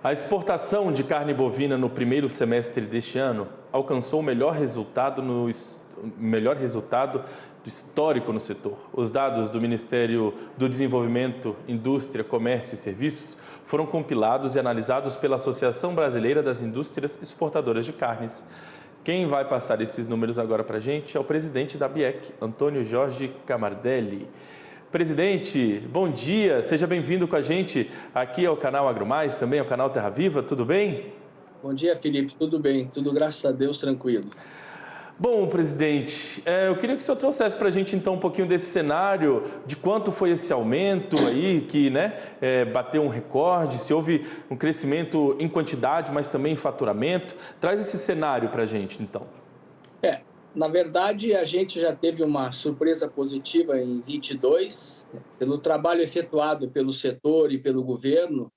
A exportação de carne bovina no primeiro semestre deste ano alcançou o melhor resultado do histórico no setor. Os dados do Ministério do Desenvolvimento, Indústria, Comércio e Serviços foram compilados e analisados pela Associação Brasileira das Indústrias Exportadoras de Carnes. Quem vai passar esses números agora para a gente é o presidente da ABIEC, Antônio Jorge Camardelli. Presidente, bom dia, seja bem-vindo com a gente aqui ao canal AgroMais, também ao canal Terra Viva, tudo bem? Bom dia, Felipe, tudo bem, tudo graças a Deus, tranquilo. Bom, presidente, eu queria que o senhor trouxesse para a gente então um pouquinho desse cenário, de quanto foi esse aumento aí, que bateu um recorde, se houve um crescimento em quantidade, mas também em faturamento. Traz esse cenário para a gente então. Na verdade, a gente já teve uma surpresa positiva em 22, pelo trabalho efetuado pelo setor e pelo governo.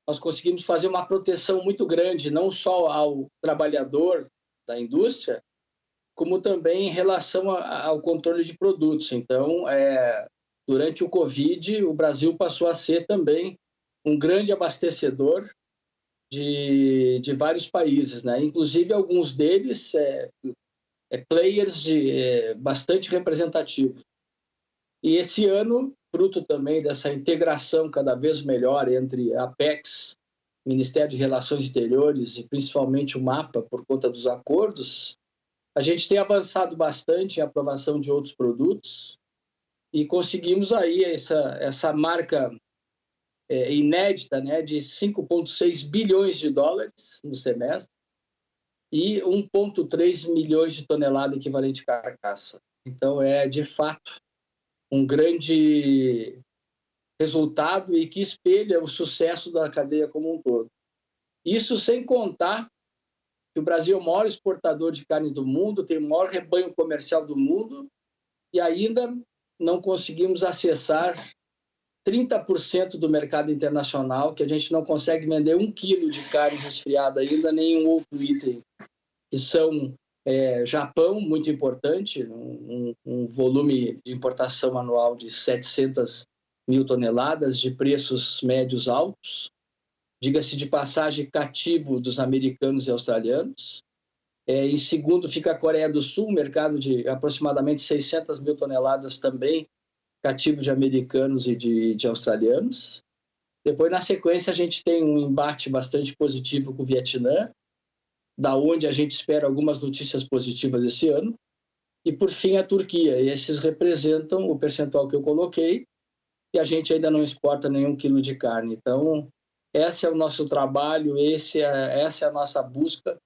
Nós conseguimos fazer uma proteção muito grande, não só ao trabalhador da indústria, como também em relação ao controle de produtos. Então, durante o Covid, o Brasil passou a ser também um grande abastecedor de vários países, né? Inclusive, alguns deles players bastante representativos. E esse ano, fruto também dessa integração cada vez melhor entre a Apex, Ministério de Relações Exteriores e principalmente o MAPA, por conta dos acordos, a gente tem avançado bastante em aprovação de outros produtos e conseguimos aí essa marca inédita, né, de 5,6 bilhões de dólares no semestre, e 1,3 milhões de toneladas equivalente carcaça. Então, de fato, um grande resultado e que espelha o sucesso da cadeia como um todo. Isso sem contar que o Brasil é o maior exportador de carne do mundo, tem o maior rebanho comercial do mundo e ainda não conseguimos acessar 30% do mercado internacional, que a gente não consegue vender 1 quilo de carne resfriada ainda, nenhum outro item, que são Japão, muito importante, um volume de importação anual de 700 mil toneladas, de preços médios altos, diga-se de passagem, cativo dos americanos e australianos. Em segundo fica a Coreia do Sul, mercado de aproximadamente 600 mil toneladas também, cativo de americanos e de australianos. Depois, na sequência, a gente tem um embate bastante positivo com o Vietnã, da onde a gente espera algumas notícias positivas esse ano, e por fim a Turquia, e esses representam o percentual que eu coloquei, e a gente ainda não exporta nenhum quilo de carne. Então, esse é o nosso trabalho, essa é a nossa busca,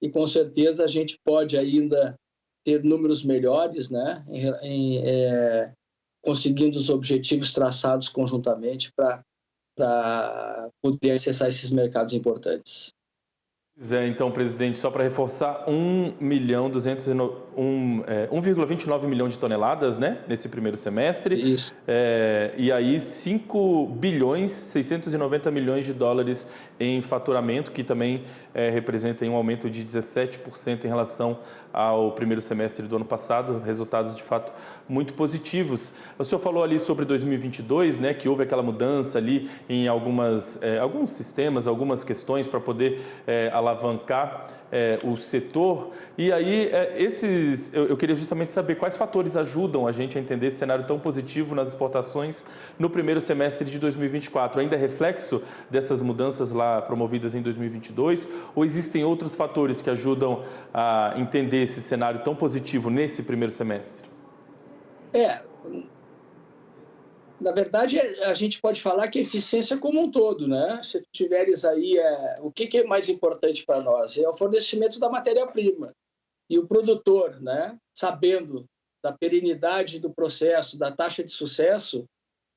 e com certeza a gente pode ainda ter números melhores, né, conseguindo os objetivos traçados conjuntamente para poder acessar esses mercados importantes. Então, presidente, só para reforçar, 1,29 milhão de toneladas, né, nesse primeiro semestre. Isso. E aí 5 bilhões 690 milhões de dólares em faturamento, que também representa um aumento de 17% em relação ao primeiro semestre do ano passado, resultados de fato muito positivos. O senhor falou ali sobre 2022, né, que houve aquela mudança ali em alguns sistemas, algumas questões para poder alavancar o setor. E aí, eu queria justamente saber quais fatores ajudam a gente a entender esse cenário tão positivo nas exportações no primeiro semestre de 2024. Ainda é reflexo dessas mudanças lá promovidas em 2022? Ou existem outros fatores que ajudam a entender esse cenário tão positivo nesse primeiro semestre? Na verdade, a gente pode falar que a eficiência como um todo, né? Se tu tiveres aí, o que é mais importante para nós? É o fornecimento da matéria-prima. E o produtor, né, sabendo da perenidade do processo, da taxa de sucesso,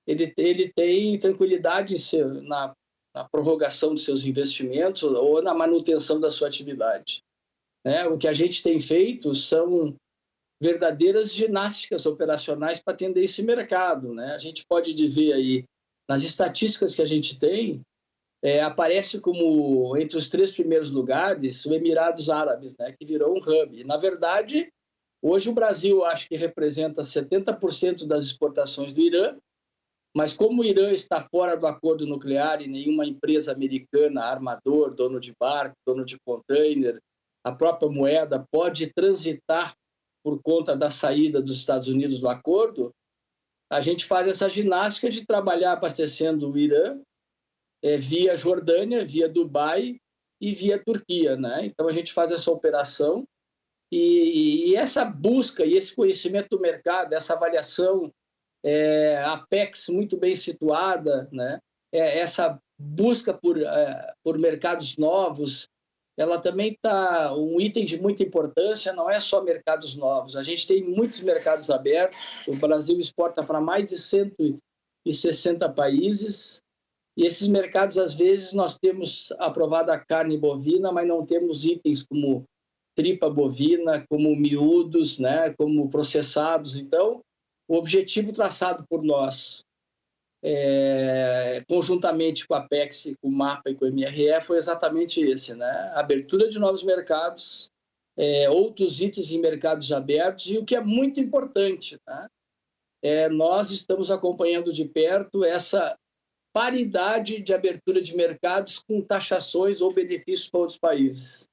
ele tem tranquilidade na prorrogação de seus investimentos ou na manutenção da sua atividade, né? O que a gente tem feito são verdadeiras ginásticas operacionais para atender esse mercado, né? A gente pode ver aí, nas estatísticas que a gente tem, aparece como entre os 3 primeiros lugares o Emirados Árabes, né, que virou um hub. E, na verdade, hoje o Brasil acho que representa 70% das exportações do Irã Mas como o Irã está fora do acordo nuclear e nenhuma empresa americana, armador, dono de barco, dono de container, a própria moeda pode transitar por conta da saída dos Estados Unidos do acordo, a gente faz essa ginástica de trabalhar abastecendo o Irã via Jordânia, via Dubai e via Turquia, né? Então a gente faz essa operação e essa busca e esse conhecimento do mercado, essa avaliação, a Apex muito bem situada, né? Essa busca por mercados novos, ela também está um item de muita importância, não é só mercados novos. A gente tem muitos mercados abertos, o Brasil exporta para mais de 160 países, e esses mercados, às vezes, nós temos aprovada a carne bovina, mas não temos itens como tripa bovina, como miúdos, né, como processados. Então, o objetivo traçado por nós, conjuntamente com a Apex, com o MAPA e com o MRE, foi exatamente esse, né? Abertura de novos mercados, outros itens em mercados abertos, e o que é muito importante, né? Nós estamos acompanhando de perto essa paridade de abertura de mercados com taxações ou benefícios para outros países.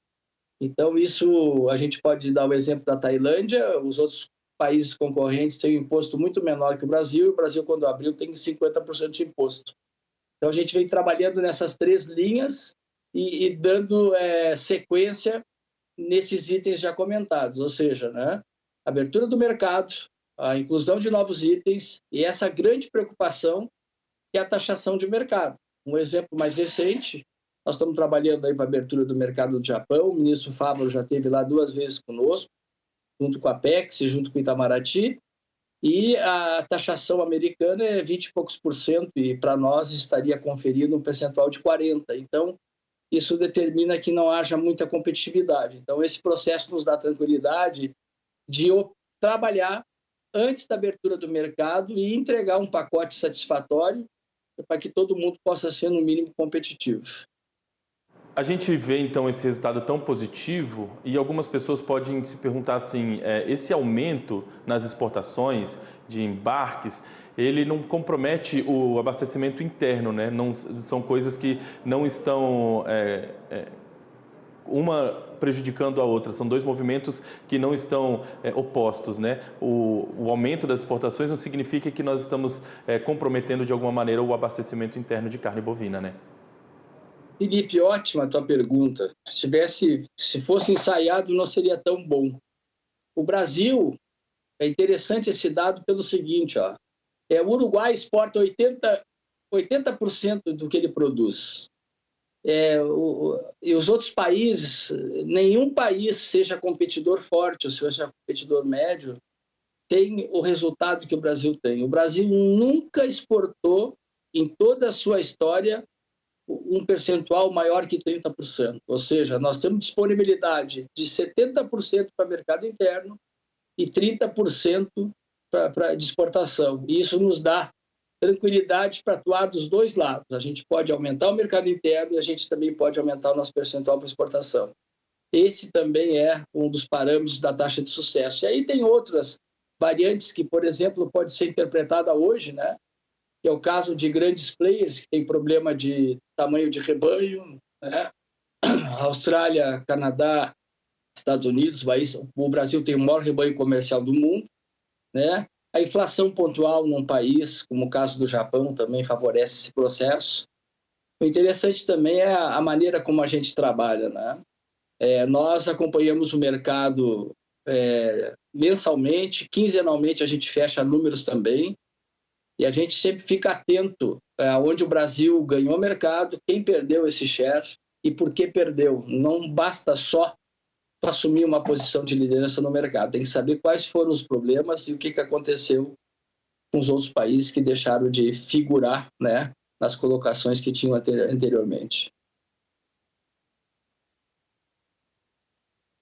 Então, isso a gente pode dar o exemplo da Tailândia, os outros países concorrentes têm um imposto muito menor que o Brasil, e o Brasil, quando abriu, tem 50% de imposto. Então, a gente vem trabalhando nessas 3 linhas e dando sequência nesses itens já comentados, ou seja, né, abertura do mercado, a inclusão de novos itens e essa grande preocupação que é a taxação de mercado. Um exemplo mais recente, nós estamos trabalhando aí para a abertura do mercado do Japão, o ministro Fávaro já esteve lá 2 vezes conosco, junto com a Apex, junto com o Itamaraty, e a taxação americana é 20 e poucos %, e para nós estaria conferindo um percentual de 40%. Então, isso determina que não haja muita competitividade. Então, esse processo nos dá tranquilidade de trabalhar antes da abertura do mercado e entregar um pacote satisfatório para que todo mundo possa ser, no mínimo, competitivo. A gente vê, então, esse resultado tão positivo e algumas pessoas podem se perguntar assim, esse aumento nas exportações de embarques, ele não compromete o abastecimento interno, né? Não, são coisas que não estão uma prejudicando a outra, são 2 movimentos que não estão opostos, né? O aumento das exportações não significa que nós estamos comprometendo de alguma maneira o abastecimento interno de carne bovina, né? Felipe, ótima a tua pergunta. Se fosse ensaiado, não seria tão bom. O Brasil, é interessante esse dado pelo seguinte, ó, o Uruguai exporta 80% do que ele produz. E os outros países, nenhum país, seja competidor forte ou seja competidor médio, tem o resultado que o Brasil tem. O Brasil nunca exportou, em toda a sua história, um percentual maior que 30%. Ou seja, nós temos disponibilidade de 70% para o mercado interno e 30% de exportação. E isso nos dá tranquilidade para atuar dos 2 lados. A gente pode aumentar o mercado interno e a gente também pode aumentar o nosso percentual para exportação. Esse também é um dos parâmetros da taxa de sucesso. E aí tem outras variantes que, por exemplo, pode ser interpretada hoje, né? Que é o caso de grandes players que têm problema de tamanho de rebanho, né? Austrália, Canadá, Estados Unidos, o Brasil tem o maior rebanho comercial do mundo, né? A inflação pontual num país, como o caso do Japão, também favorece esse processo. O interessante também é a maneira como a gente trabalha, né? Nós acompanhamos o mercado mensalmente, quinzenalmente a gente fecha números também, e a gente sempre fica atento onde o Brasil ganhou mercado, quem perdeu esse share e por que perdeu. Não basta só assumir uma posição de liderança no mercado, tem que saber quais foram os problemas e o que aconteceu com os outros países que deixaram de figurar, né, nas colocações que tinham anteriormente.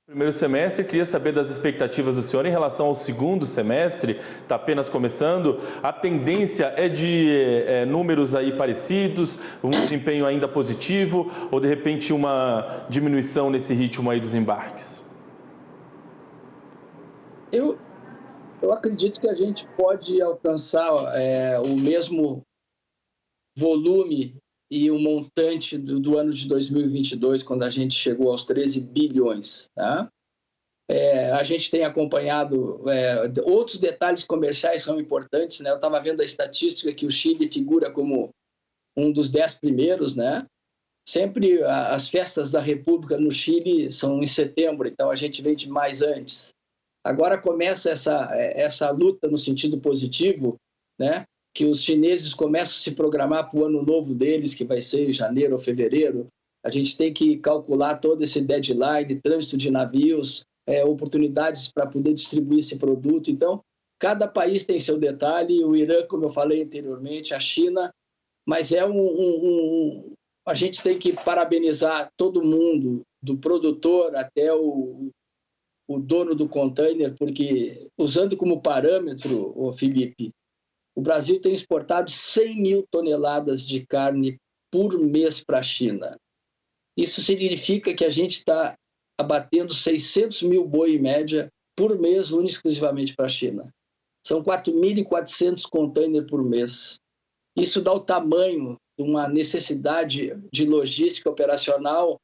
Primeiro semestre, queria saber das expectativas do senhor em relação ao segundo semestre, está apenas começando, a tendência é de números aí parecidos, um desempenho ainda positivo ou de repente uma diminuição nesse ritmo aí dos embarques? Eu acredito que a gente pode alcançar o mesmo volume e o montante do ano de 2022, quando a gente chegou aos 13 bilhões. Tá? A gente tem acompanhado, outros detalhes comerciais são importantes. Né? Eu estava vendo a estatística que o Chile figura como um dos 10 primeiros, né? Sempre as festas da República no Chile são em setembro, então a gente vende mais antes. Agora começa essa luta no sentido positivo, né? Que os chineses começam a se programar para o ano novo deles, que vai ser em janeiro ou fevereiro. A gente tem que calcular todo esse deadline, trânsito de navios, oportunidades para poder distribuir esse produto. Então, cada país tem seu detalhe. O Irã, como eu falei anteriormente, a China, mas a gente tem que parabenizar todo mundo, do produtor até o dono do container, porque, usando como parâmetro, Felipe, o Brasil tem exportado 100 mil toneladas de carne por mês para a China. Isso significa que a gente está abatendo 600 mil boi em média por mês, única e exclusivamente para a China. São 4.400 containers por mês. Isso dá o tamanho de uma necessidade de logística operacional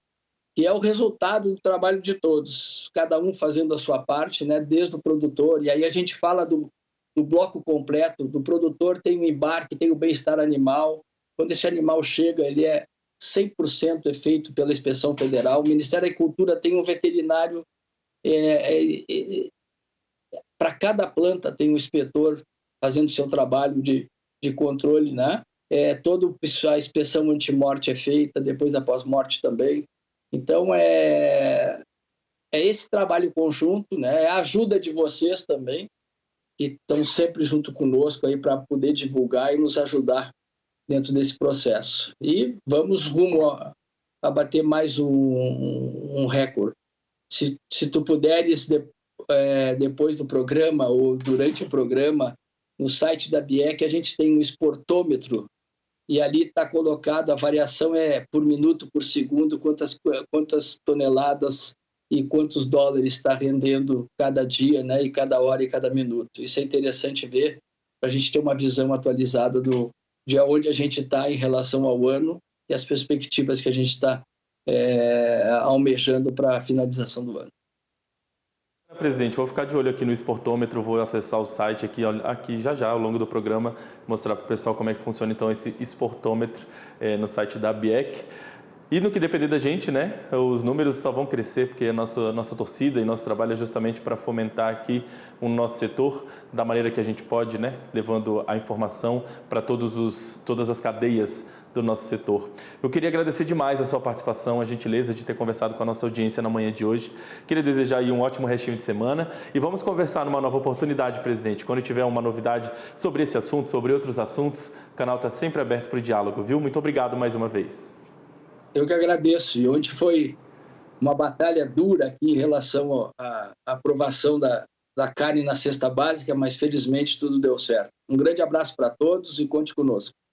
que é o resultado do trabalho de todos, cada um fazendo a sua parte, né, desde o produtor. E aí a gente fala do bloco completo, do produtor tem o embarque, tem o bem-estar animal. Quando esse animal chega, ele é 100% feito pela Inspeção Federal. O Ministério da Agricultura tem um veterinário, para cada planta tem um inspetor fazendo seu trabalho de controle, né? Toda a inspeção antimorte é feita, depois da pós-morte também. Então, é esse trabalho conjunto, né? É a ajuda de vocês também, que estão sempre junto conosco aí para poder divulgar e nos ajudar dentro desse processo. E vamos rumo a bater mais um recorde. Se tu puderes, depois do programa ou durante o programa, no site da BIEC, a gente tem um exportômetro e ali está colocado, a variação por minuto, por segundo, quantas toneladas e quantos dólares está rendendo cada dia, né, e cada hora e cada minuto. Isso é interessante ver, para a gente ter uma visão atualizada de onde a gente está em relação ao ano e as perspectivas que a gente está almejando para a finalização do ano. Presidente, vou ficar de olho aqui no exportômetro, vou acessar o site aqui já ao longo do programa, mostrar para o pessoal como é que funciona então esse exportômetro no site da BIEC. E no que depender da gente, né, os números só vão crescer, porque a nossa torcida e nosso trabalho é justamente para fomentar aqui o nosso setor da maneira que a gente pode, né, levando a informação para todas as cadeias do nosso setor. Eu queria agradecer demais a sua participação, a gentileza de ter conversado com a nossa audiência na manhã de hoje. Queria desejar aí um ótimo restinho de semana e vamos conversar numa nova oportunidade, presidente. Quando tiver uma novidade sobre esse assunto, sobre outros assuntos, o canal está sempre aberto para o diálogo, viu? Muito obrigado mais uma vez. Eu que agradeço. E ontem foi uma batalha dura aqui em relação à aprovação da carne na cesta básica, mas felizmente tudo deu certo. Um grande abraço para todos e conte conosco.